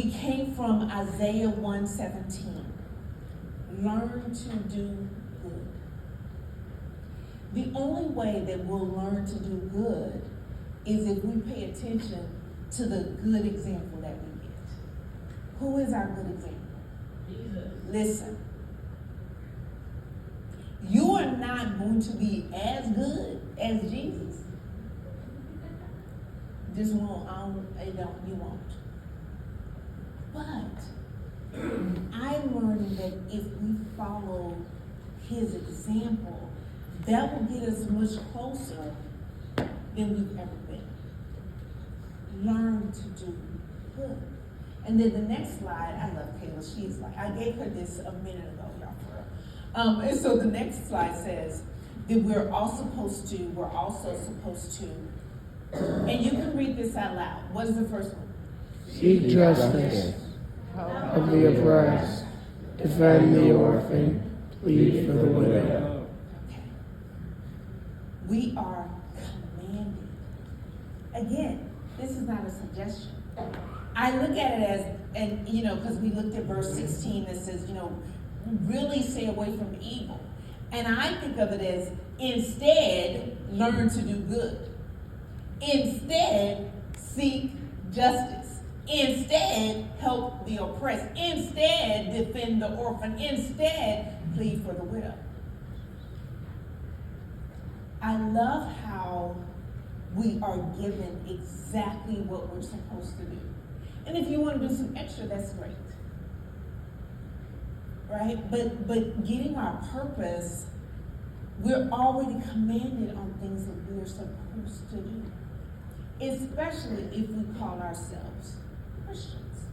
we came from Isaiah 1:17. Learn to do good. The only way that we'll learn to do good is if we pay attention to the good example that we get. Who is our good example? Jesus. Listen. You are not going to be as good as Jesus. Just won't, you won't. But I'm learning that if we follow his example, that will get us much closer than we've ever been. Learn to do good. And then the next slide, I love Kayla. She's like, I gave her this a minute ago, y'all, for her. And so the next slide says that we're also supposed to, and you can read this out loud. What is the first one? Seek justice, help the oppressed, defend the orphan, plead for the widow. Okay. We are commanded. Again, this is not a suggestion. I look at it as, and because we looked at verse 16 that says, really stay away from evil. And I think of it as, instead, learn to do good. Instead, seek justice. Instead, help the oppressed. Instead, defend the orphan. Instead, plead for the widow. I love how we are given exactly what we're supposed to do. And if you want to do some extra, that's great. Right? But getting our purpose, we're already commanded on things that we're supposed to do. Especially if we call ourselves Christians.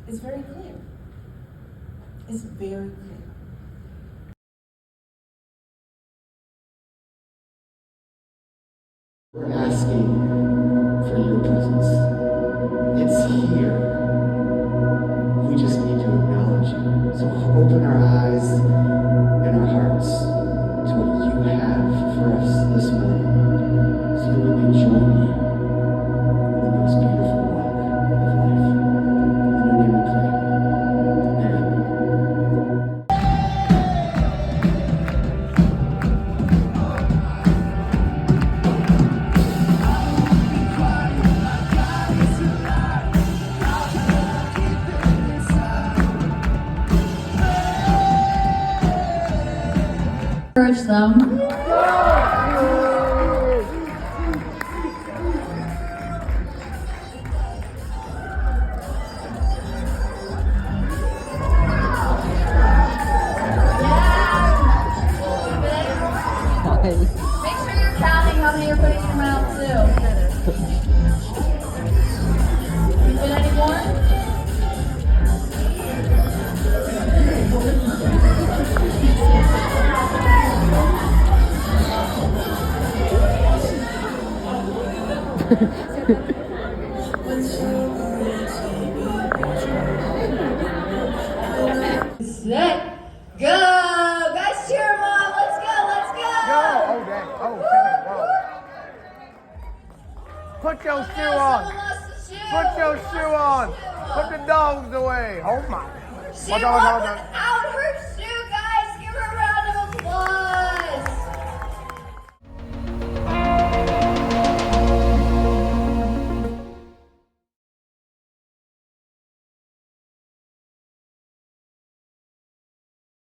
It's very clear. It's very clear. We're asking for your presence. It's here. We just need to acknowledge you. So open our eyes and our hearts to what you have for us this morning, so that we may join you in the most beautiful walk of life. In your name we pray. Amen. Encourage them. Make sure you're counting how many you're putting in your mouth too. You fit any more? Set, go! Guys, cheer them on! Let's go! Let's go! Oh, dang. Oh, whoa. Put your shoe on. Someone lost a shoe. Put your shoe on. Put the dogs away. Oh, my. She walked out her